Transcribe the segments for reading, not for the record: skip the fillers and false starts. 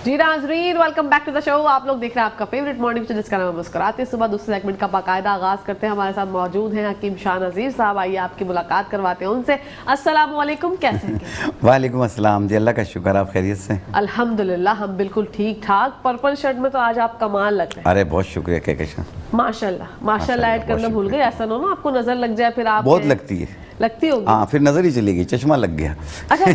जी नाज़रीन, welcome back to the show. आप लोग देख रहे हैं आपका फेवरेट मॉर्निंग शो जिसका नाम है मुस्कुराते सुबह। दूसरे सेगमेंट का बाकायदा आगाज करते हैं। हमारे साथ मौजूद हैं हकीम शाह नज़ीर साहब। आइए आपकी मुलाकात करवाते हैं उनसे। अस्सलाम वालेकुम, कैसे हैं? वालेकुम अस्सलाम जी, अल्लाह का शुक्र, आप खैरियत से? अल्हम्दुलिल्लाह हम बिल्कुल ठीक ठाक। पर्पल शर्ट में तो आज आप कमाल लग रहे हैं। अरे बहुत शुक्रिया कहकशां, माशाल्लाह माशाल्लाह ऐड करना भूल गए। ऐसा ना आपको नजर लग जाए फिर आप बहुत लगती है। लगती होगी हाँ, फिर नजर ही चली गई, चश्मा लग गया। अच्छा,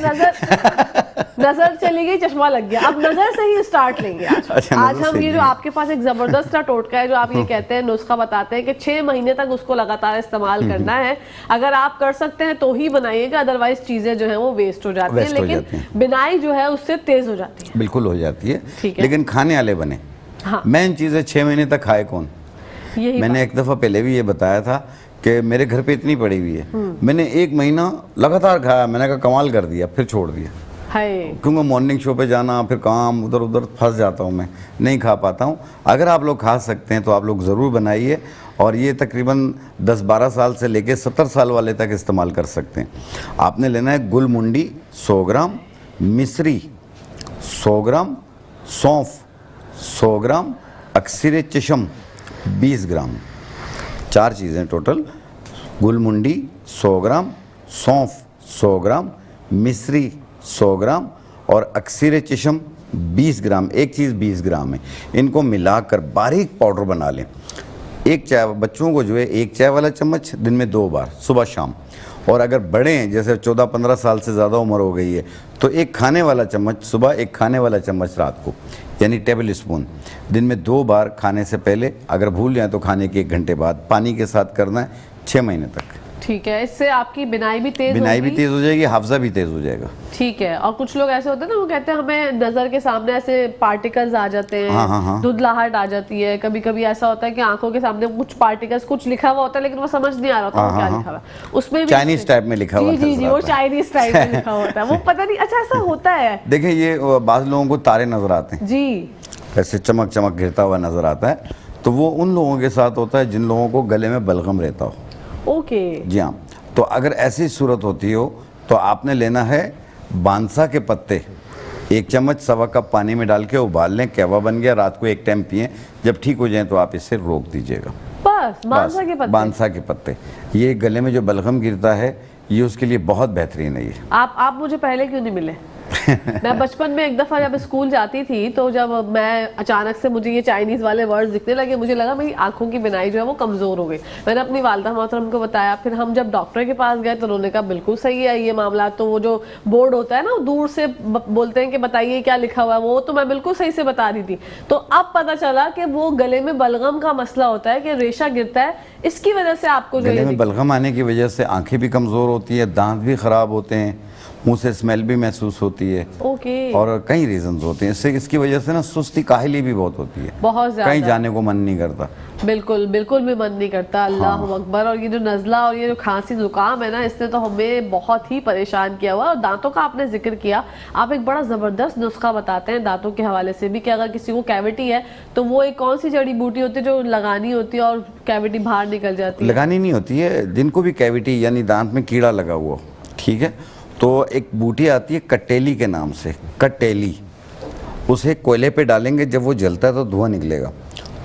नजर चली गई, चश्मा लग गया। अब नजर से ही स्टार्ट लेंगे आज। अच्छा, आज हम ये जो आपके पास एक जबरदस्त सा टोटका है जो आप ये कहते हैं, नुस्खा बताते हैं कि 6 महीने तक उसको लगातार इस्तेमाल करना है। अगर आप कर सकते हैं तो ही बनाइएगा, अदरवाइज चीजें जो है वो वेस्ट हो जाती है। लेकिन बिनाई जो है उससे तेज हो जाती है। बिल्कुल हो जाती है, ठीक है, लेकिन खाने वाले बने। हाँ, मेन चीज़ है 6 महीने तक खाए कौन। मैंने एक दफ़ा पहले भी ये बताया था कि मेरे घर पे इतनी पड़ी हुई है, मैंने 1 महीना लगातार खाया। मैंने कहा कमाल कर दिया, फिर छोड़ दिया। क्योंकि मॉर्निंग शो पे जाना, फिर काम, उधर उधर फंस जाता हूँ, मैं नहीं खा पाता हूँ। अगर आप लोग खा सकते हैं तो आप लोग ज़रूर बनाइए। और ये तकरीबन 10-12 साल से लेके 70 साल वाले तक इस्तेमाल कर सकते हैं। आपने लेना है गुलमुंडी 100 ग्राम, मिश्री 100 ग्राम, सौंफ 100 ग्राम, अक्सर चशम 20 ग्राम। 4 चीज़ें टोटल। गुलमुंडी 100 ग्राम, सौंफ 100 ग्राम, मिश्री 100 ग्राम और अक्सर चशम 20 ग्राम। एक चीज़ 20 ग्राम है। इनको मिलाकर बारीक पाउडर बना लें। एक चाय, बच्चों को जो है 1 चाय वाला चम्मच दिन में 2 बार, सुबह शाम। और अगर बड़े हैं, जैसे 14-15 साल से ज़्यादा उम्र हो गई है, तो 1 खाने वाला चम्मच सुबह, 1 खाने वाला चम्मच रात को, यानी टेबल स्पून। दिन में 2 बार खाने से पहले, अगर भूल जाए तो खाने के 1 घंटे बाद पानी के साथ करना है 6 महीने तक। ठीक है, इससे आपकी बिनाई भी तेज हो जाएगी, हाफजा भी तेज हो जाएगा। ठीक है। और कुछ लोग ऐसे होते हैं ना, वो कहते हैं हमें नजर के सामने ऐसे पार्टिकल्स आ जाते हैं, धुंधलाहट आ जाती है। कभी कभी ऐसा होता है कि आंखों के सामने कुछ पार्टिकल्स, कुछ लिखा हुआ होता है लेकिन वो समझ नहीं आ रहा होता क्या लिखा हुआ है। उसमें चाइनीज टाइप में लिखा हुआ, जी, वो चाइनीज टाइप में लिखा होता है, वो पता नहीं। अच्छा, ऐसा होता है। देखिए, ये बाज़ लोगों को तारे नजर आते हैं जी, ऐसे चमक चमक गिरता हुआ नजर आता है, तो वो उन लोगों के साथ होता है जिन लोगों को गले में बलगम रहता हो। ओके, जी हाँ। तो अगर ऐसी सूरत होती हो तो आपने लेना है बांसा के पत्ते, 1 चम्मच 1.25 कप पानी में डाल के उबाल लें। कहवा बन गया, रात को 1 टाइम पिएं। जब ठीक हो जाए तो आप इसे रोक दीजिएगा। बस बांसा के पत्ते, बांसा के पत्ते, ये गले में जो बलगम गिरता है, ये उसके लिए बहुत बेहतरीन है। ये आप मुझे पहले क्यों नहीं मिले? मैं बचपन में एक दफ़ा जब स्कूल जाती थी, तो जब मैं अचानक से मुझे ये चाइनीज़ वाले वर्ड्स दिखने लगे, मुझे लगा मेरी आंखों की बिनाई जो है वो कमज़ोर हो गई। मैंने अपनी वालदा मोहतरम को बताया। फिर हम जब डॉक्टर के पास गए तो उन्होंने कहा बिल्कुल सही है ये मामला। तो वो जो बोर्ड होता है ना, दूर से बोलते हैं कि बताइए क्या लिखा हुआ है, वो तो मैं बिल्कुल सही से बता रही थी। तो अब पता चला कि वो गले में बलगम का मसला होता है, कि रेशा गिरता है, इसकी वजह से आपको गले में बलगम आने की वजह से आंखें भी कमज़ोर होती है, दांत भी ख़राब होते हैं, मुंह से स्मेल भी महसूस होती है। और कई रीजंस होते हैं इसकी वजह से ना, सुस्ती, काहली भी बहुत होती है, बहुत ज़्यादा, कहीं जाने को मन नहीं करता। बिल्कुल बिल्कुल भी मन नहीं करता। अल्लाह अकबर। और ये जो नज़ला और ये जो खांसी जुकाम है ना, इसने तो हमें बहुत ही परेशान किया हुआ। और दांतों का आपने जिक्र किया, आप एक बड़ा ज़बरदस्त नुस्खा बताते हैं दांतों के हवाले से भी, कि अगर किसी को कैविटी है तो वो एक कौन सी जड़ी बूटी होती है जो लगानी होती है और कैविटी बाहर निकल जाती है? लगानी नहीं होती है, जिनको भी कैविटी यानी दांत में कीड़ा लगा हुआ, ठीक है, तो एक बूटी आती है कटेली के नाम से, कटेली। उसे कोयले पे डालेंगे, जब वो जलता है तो धुआं निकलेगा।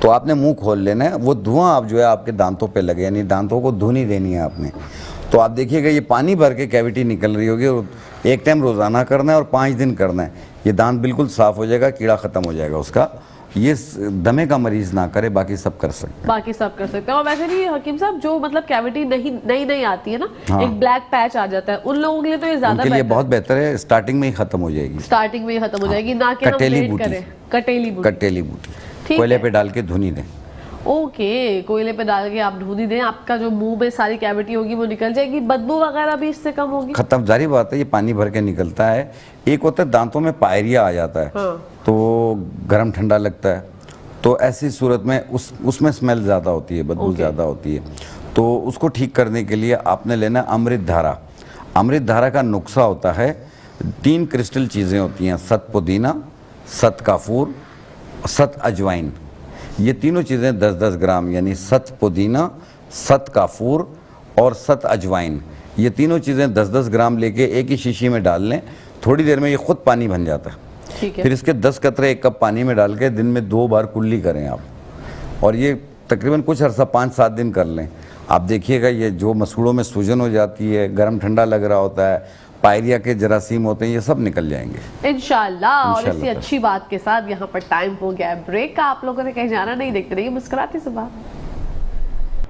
तो आपने मुंह खोल लेना है, वो धुआं आप जो है आपके दांतों पे लगे, यानी दांतों को धुनी देनी है आपने। तो आप देखिएगा ये पानी भर के कैविटी निकल रही होगी। और 1 टाइम रोज़ाना करना है और 5 दिन करना है। ये दांत बिल्कुल साफ़ हो जाएगा, कीड़ा ख़त्म हो जाएगा उसका। ये दमे का मरीज ना करे, बाकी सब कर सकते हैं। बाकी सब कर सकते हैं। और वैसे भी हकीम साहब, जो मतलब कैविटी नई आती है ना, एक ब्लैक पैच आ जाता है, उन लोगों के लिए तो ये ज्यादा लिए बहुत बेहतर है। स्टार्टिंग में ही खत्म हो जाएगी, स्टार्टिंग में ही खत्म हो जाएगी, ना कि हम वेट करें। कटेली बूटी कोयले पे डाल के धुनी दें। ओके, कोयले पे डाल के आप धुनी दें, आपका जो मुंह में सारी कैविटी होगी वो निकल जाएगी। बदबू वगैरह भी इससे कम होगी, खत्म। जारी बात है, ये पानी भर के निकलता है। एक होता है दांतों में पायरिया आ जाता है, तो गर्म ठंडा लगता है, तो ऐसी सूरत में उसमें स्मेल ज़्यादा होती है, बदबू ज़्यादा होती है। तो उसको ठीक करने के लिए आपने लेना अमृत धारा। अमृत धारा का नुस्खा होता है, 3 क्रिस्टल चीज़ें होती हैं, सत पुदीना, सत काफूर, सत अजवाइन। ये तीनों चीज़ें 10-10 ग्राम, यानी सत पुदीना, सत काफूर और सत अजवाइन, ये तीनों चीज़ें 10-10 ग्राम लेके एक ही शीशी में डाल लें। थोड़ी देर में ये खुद पानी बन जाता है। ठीक है। फिर इसके 10 कतरे 1 कप पानी में डाल के दिन में 2 बार कुल्ली करें आप, और ये तकरीबन कुछ अर्सा 5-7 दिन कर लें। आप देखिएगा ये जो मसूड़ों में सूजन हो जाती है, गर्म ठंडा लग रहा होता है, पायरिया के जरासीम होते हैं, ये सब निकल जाएंगे इंशाल्लाह। और इसी इंशाल्लाह। अच्छी बात के साथ यहाँ पर टाइम हो गया है ब्रेक का। आप लोगों ने कहीं जाना नहीं, देखते रहिए मुस्कुराती सुबह।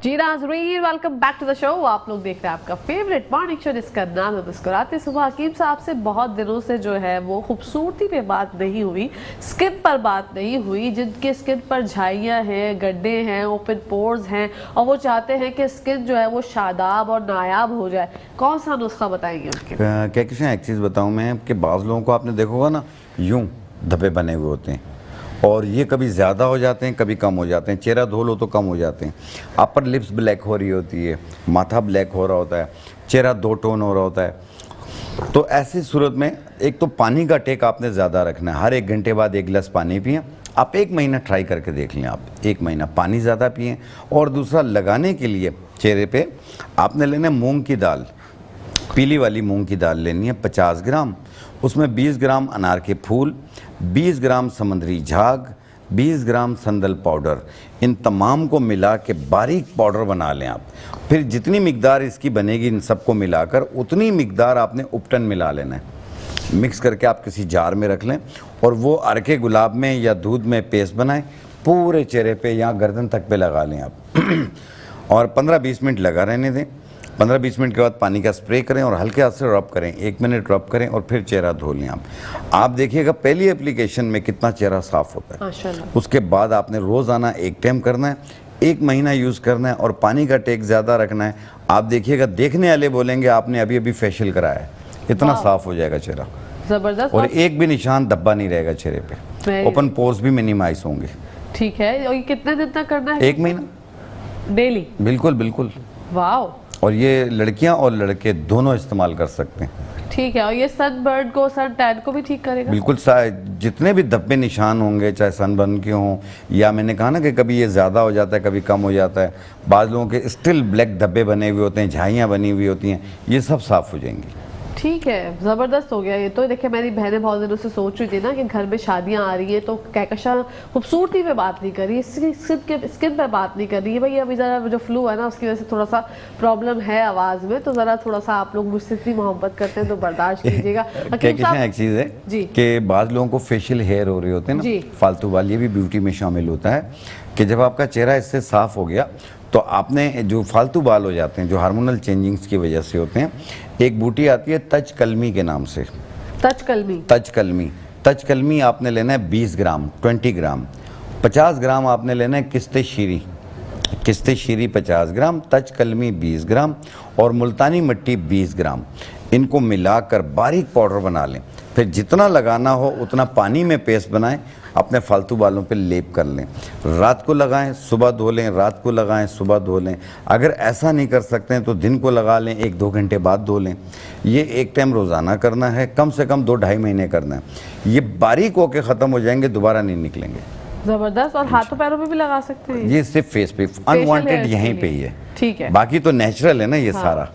जी नाज़रीन, welcome back to the show. आप लोग देख रहे हैं आपका फेवरेट मॉर्निंग शो जिसका नाम है मुस्कुराते सुबह। हकीम साहब से बहुत दिनों से जो है वो खूबसूरती पे बात नहीं हुई, स्किन पर बात नहीं हुई। जिनके स्किन पर झाइयाँ हैं, गड्ढे हैं, ओपन पोर्स हैं और वो चाहते हैं कि स्किन जो है वो शादाब और नायाब हो जाए, कौन सा नुस्खा बताएंगे उनके? क्या किसी एक चीज़ बताऊँ मैं कि बाज़ लोगों को आपने देखा होगा ना, यूं धब्बे बने हुए होते हैं और ये कभी ज़्यादा हो जाते हैं कभी कम हो जाते हैं। चेहरा धो लो तो कम हो जाते हैं, अपर लिप्स ब्लैक हो रही होती है, माथा ब्लैक हो रहा होता है, चेहरा 2 टोन हो रहा होता है। तो ऐसी सूरत में एक तो पानी का टेक आपने ज़्यादा रखना है, हर 1 घंटे बाद 1 गिलास पानी पिएं। आप 1 महीना ट्राई करके देख लें, आप 1 महीना पानी ज़्यादा पिएं। और दूसरा, लगाने के लिए चेहरे पे आपने लेना है मूंग की दाल, पीली वाली मूंग की दाल लेनी है 50 ग्राम, उसमें 20 ग्राम अनार के फूल, 20 ग्राम समुद्री झाग, 20 ग्राम संदल पाउडर, इन तमाम को मिला के बारीक पाउडर बना लें आप। फिर जितनी मिकदार इसकी बनेगी इन सबको मिलाकर उतनी मिकदार आपने उपटन मिला लेना है, मिक्स करके आप किसी जार में रख लें और वो अरके गुलाब में या दूध में पेस्ट बनाएं, पूरे चेहरे पे या गर्दन तक पे लगा लें आप और 15-20 मिनट लगा रहने दें। 15-20 मिनट के बाद पानी का स्प्रे करें और हल्के हाथ से रब करें, 1 मिनट रब करें और फिर चेहरा धो लें आप देखिएगा पहली एप्लीकेशन में कितना चेहरा साफ होता है। माशाल्लाह। उसके बाद आपने रोज़ाना 1 टाइम करना है, 1 महीना यूज़ करना है और पानी का टेक ज़्यादा रखना है। आप देखिएगा देखने वाले बोलेंगे आपने अभी अभी फेशियल कराया है, इतना साफ हो जाएगा चेहरा, जबरदस्त। और एक भी निशान धब्बा नहीं रहेगा चेहरे पे, ओपन पोर्स भी मिनिमाइज होंगे। ठीक है। और ये कितने दिन तक करना है? 1 महीना डेली? बिल्कुल बिल्कुल। वाओ। और ये लड़कियां और लड़के दोनों इस्तेमाल कर सकते हैं। ठीक है। और ये सनबर्न को, सन टैन को भी ठीक करेगा? बिल्कुल। जितने भी धब्बे निशान होंगे, चाहे सनबर्न के हों, या मैंने कहा ना कि कभी ये ज़्यादा हो जाता है कभी कम हो जाता है, बाज़ लोगों के स्टिल ब्लैक धब्बे बने हुए होते हैं, झाइयाँ बनी हुई होती हैं, ये सब साफ़ हो जाएंगी। ठीक है, ज़बरदस्त हो गया ये तो। देखिए मेरी बहनें बहुत दिनों से सोच रही थी ना कि घर में शादियां आ रही है तो कहकशां खूबसूरती पे बात नहीं कर रही, स्किन पे बात नहीं कर रही है। भाई अभी ज़रा जो फ्लू है ना उसकी वजह से थोड़ा सा प्रॉब्लम है आवाज़ में, तो ज़रा थोड़ा सा आप लोग मुझसे इतनी मोहब्बत करते हैं तो बर्दाश्त कीजिएगा। कहकशां एक चीज़ है जी कि बाज़ लोगों को फेशियल हेयर हो रहे होते हैं ना, फालतू वाल, ये भी ब्यूटी में शामिल होता है कि जब आपका चेहरा इससे साफ़ हो गया तो आपने जो फालतू बाल हो जाते हैं जो हार्मोनल चेंजिंग्स की वजह से होते हैं, एक बूटी आती है तज कलमी के नाम से। तज कलमी? तज कलमी आपने लेना है 20 ग्राम, 20 ग्राम। 50 ग्राम आपने लेना है किस्ते शीरी 50 ग्राम, तज कलमी 20 ग्राम और मुल्तानी मिट्टी 20 ग्राम। इनको मिलाकर बारीक पाउडर बना लें। फिर जितना लगाना हो उतना पानी में पेस्ट बनाएं, अपने फालतू बालों पे लेप कर लें। रात को लगाएं, सुबह धो लें, रात को लगाएं, सुबह धो लें। अगर ऐसा नहीं कर सकते हैं तो दिन को लगा लें, 1-2 घंटे बाद धो लें। ये 1 टाइम रोज़ाना करना है, कम से कम 2-2.5 महीने करना है। ये बारीक होके ख़त्म हो जाएंगे, दोबारा नहीं निकलेंगे। जबरदस्त। और हाथों पैरों पे भी लगा सकते हैं? ये सिर्फ फेस पे, अनवांटेड यहीं पे ही है। ठीक है। बाकी तो नेचुरल है ना ये सारा,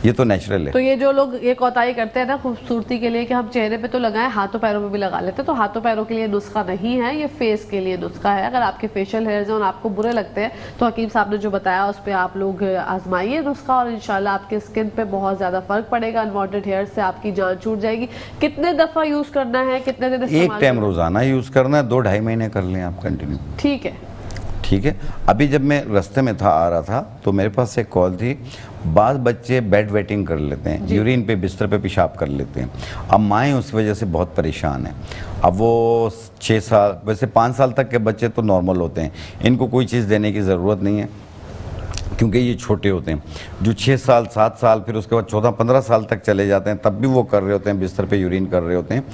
ये तो नेचुरल है। तो ये जो लोग ये कोताही करते हैं ना खूबसूरती के लिए कि हम चेहरे पे तो लगाएं, हाथों पैरों पे भी लगा लेते हैं, तो हाथों पैरों के लिए नुस्खा नहीं है, ये फेस के लिए नुस्खा है। अगर आपके फेशियल हेयर्स और आपको बुरे लगते हैं तो हकीम साहब ने जो बताया उस पर आप लोग आजमाइए नुस्खा और इंशाल्लाह आपके स्किन पे बहुत ज़्यादा फर्क पड़ेगा। अनवांटेड हेयर से आपकी जान छूट जाएगी। कितने दफ़ा यूज़ करना है, कितने दिन? 1 टाइम रोज़ाना यूज़ करना है, 2-2.5 महीने कर लें आप कंटिन्यू। ठीक है। ठीक है। अभी जब मैं रास्ते में था, आ रहा था, तो मेरे पास एक कॉल थी। बाज़ बच्चे बेड वेटिंग कर लेते हैं, यूरिन पे बिस्तर पे पेशाब कर लेते हैं। अब माएँ उस वजह से बहुत परेशान हैं। अब वो 6 साल, वैसे 5 साल तक के बच्चे तो नॉर्मल होते हैं, इनको कोई चीज़ देने की ज़रूरत नहीं है क्योंकि ये छोटे होते हैं। जो 6 साल 7 साल फिर उसके बाद 14-15 साल तक चले जाते हैं, तब भी वो कर रहे होते हैं, बिस्तर पे यूरिन कर रहे होते हैं।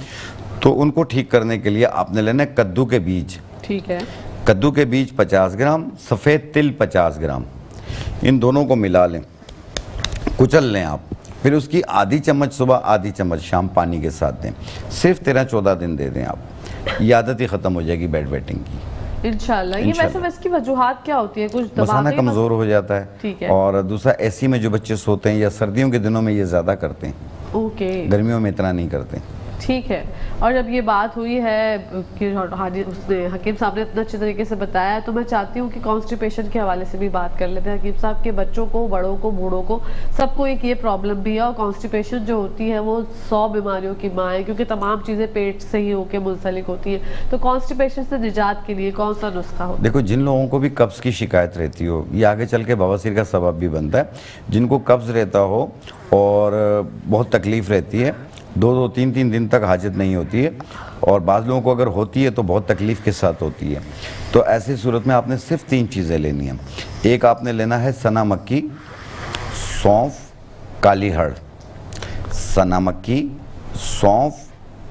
तो उनको ठीक करने के लिए आपने लेना है कद्दू के बीज। ठीक है। कद्दू के बीज 50 ग्राम, सफ़ेद तिल 50 ग्राम, इन दोनों को मिला लें, कुचल लें आप। फिर उसकी आधी चम्मच सुबह, आधी चम्मच शाम पानी के साथ दें। सिर्फ 13-14 दिन दे दें आप, ये आदत ही ख़त्म हो जाएगी बेड वेटिंग की इंशाल्लाह। ये वैसे इसकी वजूहात क्या होती है? कुछ मसाना कमज़ोर हो जाता है। ठीक है। और दूसरा एसी में जो बच्चे सोते हैं या सर्दियों के दिनों में ये ज़्यादा करते हैं, ओके, गर्मियों में इतना नहीं करते। ठीक है। और जब ये बात हुई है कि हाजी उसने हकीम साहब ने इतना अच्छे तरीके से बताया, तो मैं चाहती हूँ कि कॉन्स्टिपेशन के हवाले से भी बात कर लेते हैं। हकीम साहब के बच्चों को, बड़ों को, बूढ़ों को, सबको एक ये प्रॉब्लम भी है, और कॉन्स्टिपेशन जो होती है वो 100 बीमारियों की माँ है, क्योंकि तमाम चीज़ें पेट से ही होकर मुंसलिक होती है। तो कॉन्स्टिपेशन से निजात के लिए कौन सा नुस्खा हो? देखो, जिन लोगों को भी कब्ज़ की शिकायत रहती हो, ये आगे चल के बवासीर का सबब भी बनता है। जिनको कब्ज़ रहता हो और बहुत तकलीफ़ रहती है, 2-2, 3-3 दिन तक हाजत नहीं होती है, और बाज़ लोगों को अगर होती है तो बहुत तकलीफ़ के साथ होती है, तो ऐसी सूरत में आपने सिर्फ 3 चीज़ें लेनी हैं। एक आपने लेना है सना मक्की, सौंफ, काली हड़। सना मक्की, सौंफ,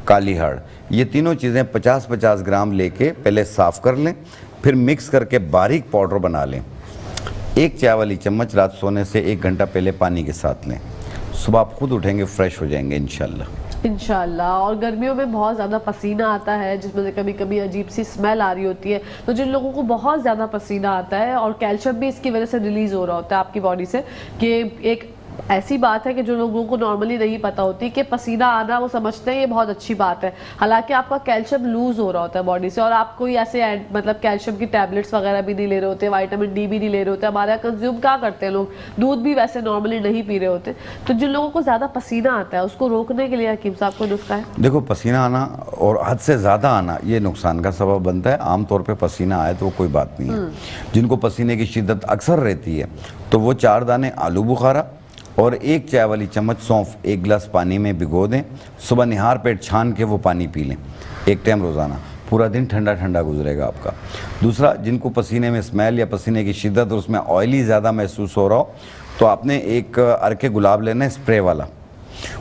काली हड़, ये तीनों चीज़ें 50-50 ग्राम लेके पहले साफ़ कर लें, फिर मिक्स करके बारीक पाउडर बना लें। 1 चाय वाली चम्मच रात सोने से 1 घंटा पहले पानी के साथ लें। सुबह आप खुद उठेंगे, फ्रेश हो जाएंगे इंशाल्लाह। और गर्मियों में बहुत ज़्यादा पसीना आता है, जिसमें से कभी कभी अजीब सी स्मेल आ रही होती है, तो जिन लोगों को बहुत ज़्यादा पसीना आता है, और कैल्शियम भी इसकी वजह से रिलीज़ हो रहा होता है आपकी बॉडी से, कि एक ऐसी बात है कि जो लोगों को नॉर्मली नहीं पता होती कि पसीना आना, वो समझते हैं ये बहुत अच्छी बात है, हालांकि आपका कैल्शियम लूज हो रहा होता है बॉडी से, और आप कोई ऐसे मतलब कैल्शियम की टैबलेट्स वगैरह भी नहीं ले रहे होते, विटामिन डी भी नहीं ले रहे होते। हमारे यहाँ कंज्यूम क्या करते हैं लोग, दूध भी वैसे नॉर्मली नहीं पी रहे होते। तो जिन लोगों को ज़्यादा पसीना आता है, उसको रोकने के लिए हकीम साहब को नुस्खा है? देखो, पसीना आना और हद से ज़्यादा आना ये नुकसान का सबब बनता है। आमतौर पर पसीना आए तो कोई बात नहीं है। जिनको पसीने की शिद्दत अक्सर रहती है, तो वो 4 दाने आलू बुखारा और 1 चाय वाली चम्मच सौंफ 1 गिलास पानी में भिगो दें। सुबह निहार पेट छान के वो पानी पी लें, 1 टाइम रोज़ाना। पूरा दिन ठंडा ठंडा गुजरेगा आपका। दूसरा, जिनको पसीने में स्मेल या पसीने की शिद्दत और उसमें ऑयली ज़्यादा महसूस हो रहा हो, तो आपने एक अर्के गुलाब लेना है, स्प्रे वाला।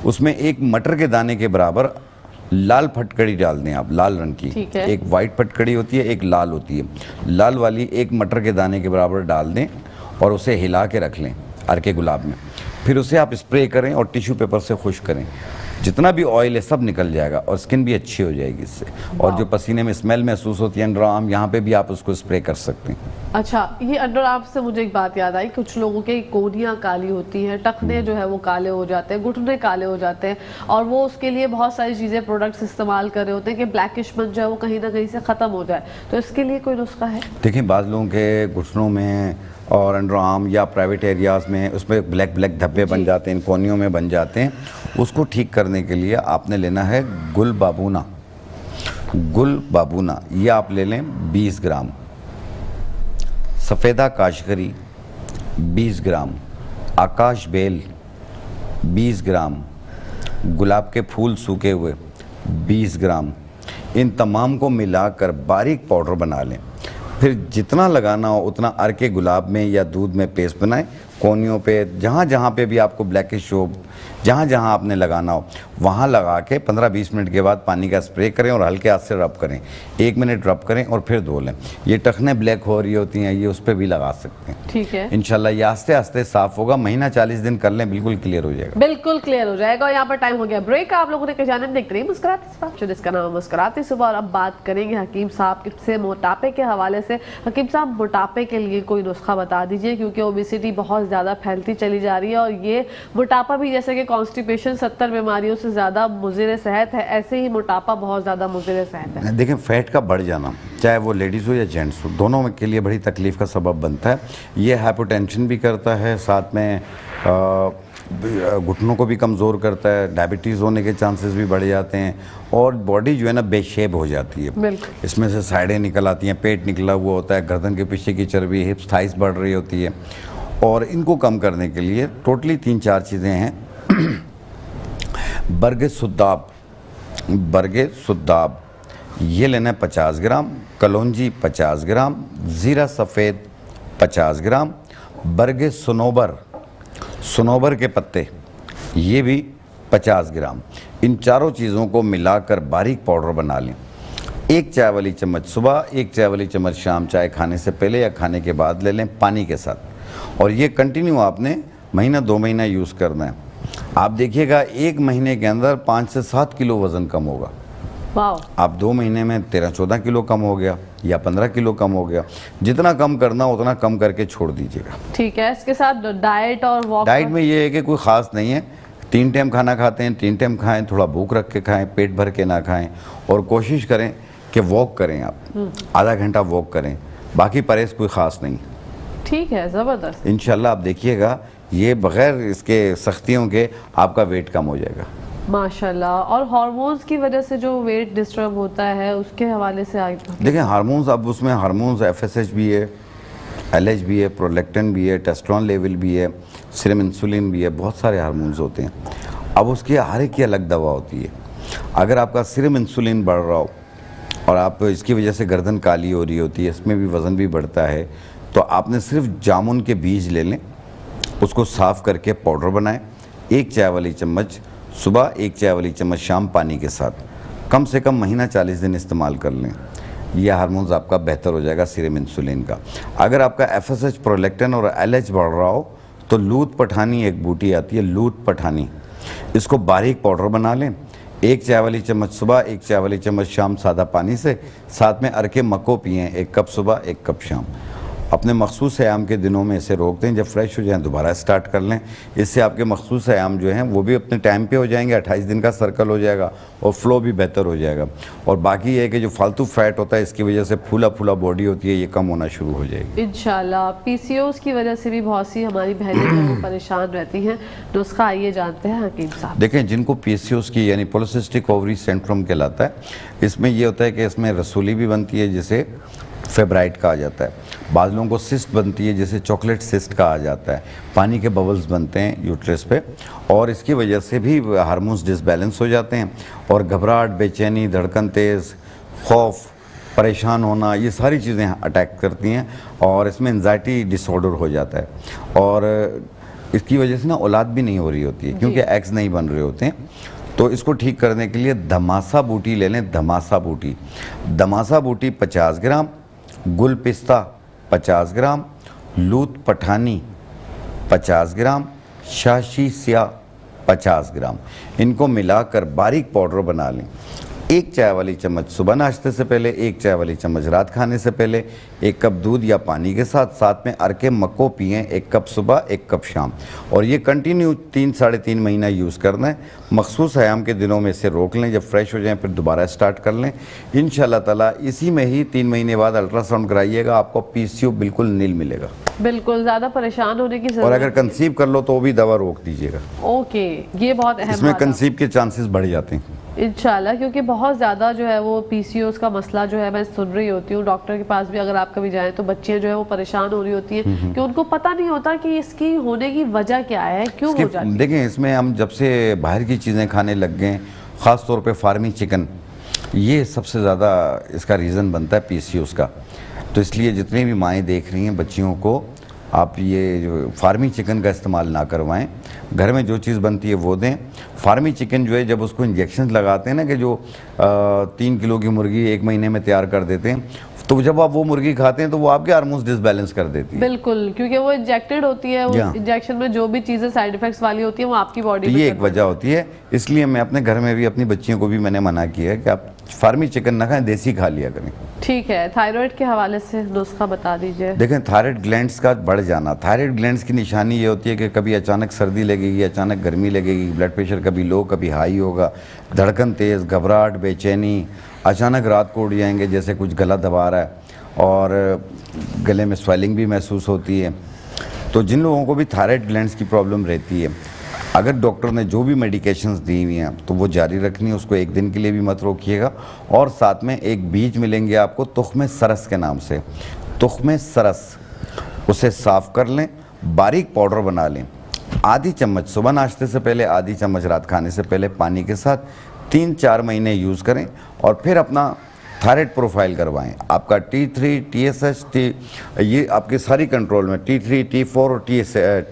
उसमें 1 मटर के दाने के बराबर लाल फटकड़ी डाल दें आप, लाल रंग की। एक वाइट फटकड़ी होती है, एक लाल होती है। लाल वाली 1 मटर के दाने के बराबर डाल दें और उसे हिला के रख लें अर्के गुलाब में। फिर उसे आप स्प्रे करें और टिश्यू पेपर से खुश्क करें। जितना भी ऑयल है सब निकल जाएगा और स्किन भी अच्छी हो जाएगी इससे। और जो पसीने में स्मेल महसूस होती है अंडर आर्म, यहाँ पे भी आप उसको स्प्रे कर सकते हैं। अच्छा, ये अंडर आर्म से मुझे एक बात याद आई, कुछ लोगों के कोहनियाँ काली होती हैं, टखने जो है वो काले हो जाते हैं, घुटने काले हो जाते हैं, और वो उसके लिए बहुत सारी चीज़ें, प्रोडक्ट्स इस्तेमाल कर रहे होते हैं कि ब्लैकिशपन जो है वो कहीं ना कहीं से ख़त्म हो जाए। तो इसके लिए कोई नुस्खा है? देखिए, बाज़ लोगों के घुटनों में और अंडर आर्म या प्राइवेट एरियाज़ में उसमें ब्लैक ब्लैक धब्बे बन जाते हैं, कोहनियों में बन जाते हैं। उसको ठीक करने के लिए आपने लेना है गुल बाबूना। गुल बाबूना ये आप ले लें 20 ग्राम, सफ़ेदा काशगरी 20 ग्राम, आकाश बेल 20 ग्राम, गुलाब के फूल सूखे हुए 20 ग्राम। इन तमाम को मिलाकर बारीक पाउडर बना लें। फिर जितना लगाना हो उतना अर्के गुलाब में या दूध में पेस्ट बनाएं। कोहनियों पे जहाँ जहाँ पे भी आपको ब्लैकिश हो, जहाँ जहाँ आपने लगाना हो वहाँ लगा के 15-20 मिनट के बाद पानी का स्प्रे करें और हल्के हाथ से रब करें। 1 मिनट रब करें और फिर धो लें। ये टखने ब्लैक हो रही होती हैं, ये उस पर भी लगा सकते हैं। ठीक है, इंशाल्लाह ये आस्ते आस्ते साफ होगा। महीना 40 दिन कर लें, बिल्कुल क्लियर हो जाएगा। बिल्कुल क्लियर हो जाएगा। और यहाँ पर टाइम हो गया ब्रेक का। आप लोगों ने जाने देखते रहिए मुस्कुराते सुबह, जिसका नाम है मुस्कुराते सुबह। और अब बात करेंगे हकीम साहब से मोटापे के हवाले से। हकीम साहब, मोटापे के लिए कोई नुस्खा बता दीजिए, क्योंकि ओबेसिटी बहुत ज़्यादा फैलती चली जा रही है, और ये मोटापा भी जैसे कि कॉन्स्टिपेशन 70 बीमारियों से ज़्यादा मुज़िर सेहत है, ऐसे ही मोटापा बहुत ज़्यादा मुज़िर सेहत है। देखें, फैट का बढ़ जाना, चाहे वो लेडीज़ हो या जेंट्स हो, दोनों के लिए बड़ी तकलीफ़ का सबब बनता है। ये हाइपोटेंशन भी करता है, साथ में घुटनों को भी कमज़ोर करता है, डायबिटीज़ होने के चांसेस भी बढ़ जाते हैं, और बॉडी जो है ना बेशेप हो जाती है। इसमें से साइडें निकल आती हैं, पेट निकला हुआ होता है, गर्दन के पीछे की चर्बी, हिप्स थाइस बढ़ रही होती है। और इनको कम करने के लिए टोटली 3-4 चीज़ें हैं। बरगे सुद्दाब, बरगे सुद्दाब ये लेना है 50 ग्राम, कलौंजी 50 ग्राम, ज़ीरा सफ़ेद 50 ग्राम, बरगे सुनोबर, सुनोबर के पत्ते ये भी 50 ग्राम। इन चारों चीज़ों को मिलाकर बारीक पाउडर बना लें। 1 चाय वाली चम्मच सुबह, 1 चाय वाली चम्मच शाम, चाय खाने से पहले या खाने के बाद ले लें पानी के साथ। और ये कंटिन्यू आपने महीना 2 महीना यूज़ करना है। आप देखिएगा 1 महीने के अंदर 5 से 7 किलो वज़न कम होगा। आप 2 महीने में 13-14 किलो कम हो गया या 15 किलो कम हो गया। जितना कम करना उतना कम करके छोड़ दीजिएगा। ठीक है। इसके साथ डाइट और वॉक? डाइट में ये है कि कोई ख़ास नहीं है, 3 टाइम खाना खाते हैं, 3 टाइम खाएं, थोड़ा भूख रख के खाएं, पेट भर के ना खाएं, और कोशिश करें कि वॉक करें आप, आधा घंटा वॉक करें, बाकी परहेज कोई ख़ास नहीं। ठीक है, ज़बरदस्त। इंशाल्लाह आप देखिएगा ये बग़ैर इसके सख्तियों के आपका वेट कम हो जाएगा माशाल्लाह। और हार्मोन्स की वजह से जो वेट डिस्टर्ब होता है उसके हवाले से आगे देखें, हार्मोन्स, अब उसमें हार्मोन्स FSH भी है, LH भी है, प्रोलैक्टिन भी है, टेस्टोस्टेरोन लेवल भी है, सीरम इंसुलिन भी है, बहुत सारे हार्मोन्स होते हैं। अब उसकी हर एक की अलग दवा होती है। अगर आपका सीरम इंसुलिन बढ़ रहा हो और आप इसकी वजह से गर्दन काली हो रही होती है, इसमें भी वज़न भी बढ़ता है, तो आपने सिर्फ जामुन के बीज ले लें, उसको साफ़ करके पाउडर बनाएं, 1 चाय वाली चम्मच सुबह, 1 चाय वाली चम्मच शाम पानी के साथ, कम से कम महीना 40 दिन इस्तेमाल कर लें। यह हार्मोन्स आपका बेहतर हो जाएगा सीरम इंसुलिन का। अगर आपका FSH, प्रोलैक्टिन और LH बढ़ रहा हो तो लूत पठानी एक बूटी आती है, लूत पठानी, इसको बारीक पाउडर बना लें, 1 चाय वाली चम्मच सुबह, 1 चाय वाली चम्मच शाम सादा पानी से, साथ में अरके मक्को पिएँ, 1 कप सुबह 1 कप शाम। अपने मखसूस आयाम के दिनों में इसे रोक दें, जब फ्रेश हो जाएं दोबारा स्टार्ट कर लें। इससे आपके मखसूस आयाम जो हैं वो भी अपने टाइम पे हो जाएंगे, 28 दिन का सर्कल हो जाएगा और फ्लो भी बेहतर हो जाएगा। और बाकी ये है कि जो फालतू फैट होता है इसकी वजह से फूला फूला बॉडी होती है, ये कम होना शुरू हो जाएगी इंशाल्लाह। PCOS की वजह से भी बहुत सी हमारी बहनें जो हैं परेशान रहती हैं, नुस्खा आइए जानते हैं हकीम साहब। देखें, जिनको PCOS की यानी पॉलिसिस्टिक ओवरी सिंड्रोम कहलाता है, इसमें ये होता है कि इसमें रसूली भी बनती है जिसे फेब्राइट कहा जाता है, बाद लोगों को सिस्ट बनती है जिसे चॉकलेट सिस्ट कहा जाता है, पानी के बबल्स बनते हैं यूट्रस पे, और इसकी वजह से भी हार्मोन्स डिसबैलेंस हो जाते हैं और घबराहट, बेचैनी, धड़कन तेज़, खौफ, परेशान होना, ये सारी चीज़ें अटैक करती हैं और इसमें एंजाइटी डिसऑर्डर हो जाता है। और इसकी वजह से ना औलाद भी नहीं हो रही होती है क्योंकि एग्स नहीं बन रहे होते हैं। तो इसको ठीक करने के लिए धमासा बूटी ले लें, धमासा बूटी, धमासा बूटी 50 ग्राम, गुल पिस्ता 50 ग्राम, लूत पठानी 50 ग्राम, शाशी स्या 50 ग्राम, इनको मिलाकर बारीक पाउडर बना लें। 1 चाय वाली चम्मच सुबह नाश्ते से पहले, 1 चाय वाली चम्मच रात खाने से पहले, 1 कप दूध या पानी के साथ, साथ में अरके मक्को पिएँ, 1 कप सुबह 1 कप शाम, और ये कंटिन्यू 3 साढ़े 3 महीना यूज़ करना है। मखसूस आयाम के दिनों में इसे रोक लें, जब फ्रेश हो जाएं फिर दोबारा स्टार्ट कर लें। इंशाल्लाह ताला इसी में ही 3 महीने बाद अल्ट्रासाउंड कराइएगा, आपको PCO बिल्कुल नील मिलेगा। बिल्कुल, ज़्यादा परेशान होने की और अगर कंसीव कर लो तो भी दवा रोक दीजिएगा। ओके, ये बहुत अहम इसमें बात है। कंसीव के चांसेस बढ़ जाते हैं इंशाल्लाह, क्योंकि बहुत ज़्यादा जो है वो PCOS का मसला जो है मैं सुन रही होती हूँ, डॉक्टर के पास भी अगर आप कभी जाएं तो बच्चियाँ जो है वो परेशान हो रही होती हैं कि उनको पता नहीं होता कि इसकी होने की वजह क्या है, क्यों हो जाती है। देखें, इसमें हम जब से बाहर की चीज़ें खाने लग गए, ख़ास तौर पे फार्मी चिकन, ये सबसे ज़्यादा इसका रीज़न बनता है PCOS का। तो इसलिए जितनी भी माएँ देख रही हैं बच्चियों को, आप ये जो फार्मी चिकन का इस्तेमाल ना करवाएं, घर में जो चीज़ बनती है वो दें। फार्मी चिकन जो है जब उसको इंजेक्शन लगाते हैं ना, कि जो 3 किलो की मुर्गी 1 महीने में तैयार कर देते हैं, तो जब आप वो मुर्गी खाते हैं तो वो आपके हार्मोन्स डिसबैलेंस कर देती है। बिल्कुल, क्योंकि वो इंजेक्टेड होती है, वो इंजेक्शन में जो भी चीज़ें साइड इफेक्ट्स वाली होती है वो आपकी बॉडी में, ये एक वजह होती है। इसलिए मैं अपने घर में भी अपनी बच्चियों को भी मैंने मना किया है कि आप फार्मी चिकन ना खाएं, देसी खा लिया करें। ठीक है, थायराइड के हवाले से नुस्खा बता दीजिए। देखें, थायराइड ग्लैंड्स का बढ़ जाना, थायराइड ग्लैंड्स की निशानी ये होती है कि कभी अचानक सर्दी लगेगी, अचानक गर्मी लगेगी, ब्लड प्रेशर कभी लो कभी हाई होगा, धड़कन तेज़, घबराहट, बेचैनी, अचानक रात को उठ जाएंगे जैसे कुछ गला दबा रहा है, और गले में स्वेलिंग भी महसूस होती है। तो जिन लोगों को भी थायराइड ग्लैंड्स की प्रॉब्लम रहती है, अगर डॉक्टर ने जो भी मेडिकेशंस दी हुई हैं तो वो जारी रखनी है, उसको 1 दिन के लिए भी मत रोकिएगा। और साथ में एक बीज मिलेंगे आपको तुख्म सरस के नाम से, तुख्म सरस, उसे साफ़ कर लें, बारीक पाउडर बना लें, आधी चम्मच सुबह नाश्ते से पहले, आधी चम्मच रात खाने से पहले पानी के साथ 3-4 महीने यूज़ करें और फिर अपना थायराइड प्रोफाइल करवाएं। आपका T3, TSH, ये आपके सारी कंट्रोल में, T3, T4 और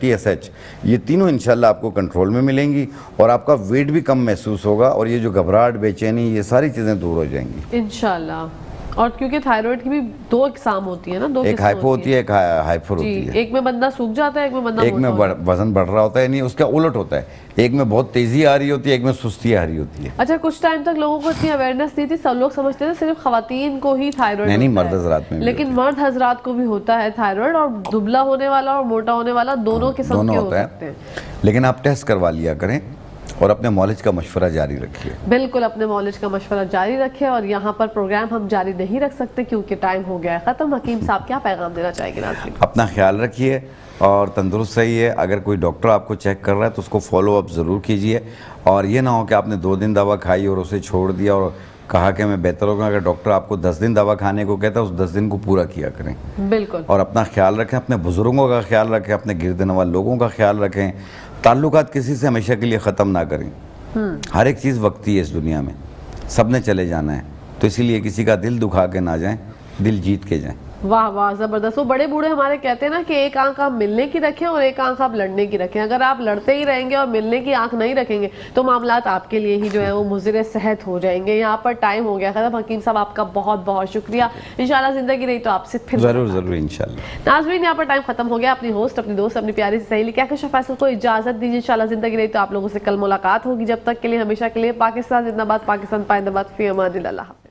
TSH, ये तीनों इंशाल्लाह आपको कंट्रोल में मिलेंगी और आपका वेट भी कम महसूस होगा और ये जो घबराहट, बेचैनी, ये सारी चीज़ें दूर हो जाएंगी इंशाल्लाह। और क्योंकि थायराइड की भी 2 इकसाम होती है ना, 2 एक हाइपो होती है, एक हाइपर होती है। एक में बंदा सूख जाता है, एक में बंदा एक में वजन बढ़ रहा होता है, नहीं उसका उलट होता है, एक में बहुत तेजी आ रही होती है, एक में सुस्ती आ रही होती है। अच्छा, कुछ टाइम तक लोगों को इतनी अवेयरनेस नहीं थी, सब लोग समझते थे सिर्फ खवातीन को ही थायराइड, नहीं, मर्द हजरात में भी, लेकिन मर्द हजरात को भी होता है थायराइड, और दुबला होने वाला और मोटा होने वाला दोनों किस्म के हो सकते हैं। लेकिन आप टेस्ट करवा लिया करें, और अपने मौलिज का मशवरा जारी रखिए। बिल्कुल अपने मौलिज का मशवरा जारी रखें। और यहाँ पर प्रोग्राम हम जारी नहीं रख सकते क्योंकि टाइम हो गया है ख़त्म। हकीम साहब क्या पैगाम देना चाहेंगे नाज़रीन? अपना ख्याल रखिए और तंदुरुस्त रहिए। अगर कोई डॉक्टर आपको चेक कर रहा है तो उसको फॉलो अप ज़रूर कीजिए, और ये ना हो कि आपने 2 दिन दवा खाई और उसे छोड़ दिया और कहा कि मैं बेहतर होगा। अगर डॉक्टर आपको 10 दिन दवा खाने को कहता है, उस 10 दिन को पूरा किया करें। बिल्कुल। और अपना ख्याल रखें, अपने बुज़ुर्गों का ख्याल रखें, अपने गिरद नवाज़ लोगों का ख्याल रखें। ताल्लुकात किसी से हमेशा के लिए ख़त्म ना करें। हर एक चीज़ वक्ती है इस दुनिया में, सब ने चले जाना है, तो इसीलिए किसी का दिल दुखा के ना जाएं, दिल जीत के जाएं। वाह वाह, जबरदस्त। वो बड़े बूढ़े हमारे कहते हैं ना कि एक आंख आप मिलने की रखें और एक आंख आप लड़ने की रखें। अगर आप लड़ते ही रहेंगे और मिलने की आंख नहीं रखेंगे तो मामलात आपके लिए ही जो है वो मुज़िर सेहत हो जाएंगे। यहाँ पर टाइम हो गया खत्म। हकीम साहब आपका बहुत बहुत शुक्रिया। इंशाल्लाह जिंदगी रही तो आपसे फिर ज़रूर इंशाल्लाह। नाज़रीन यहाँ पर टाइम खत्म हो गया। अपनी होस्ट, अपनी दोस्त, अपनी प्यारी सी सहेली कहकशा फैसल को इजाजत दीजिए। इंशाल्लाह जिंदगी रही तो आप लोगों से कल मुलाकात होगी। जब तक के लिए, हमेशा के लिए, पाकिस्तान जिंदाबाद, पाकिस्तान पाइंदाबाद, फी अमानिल्लाह।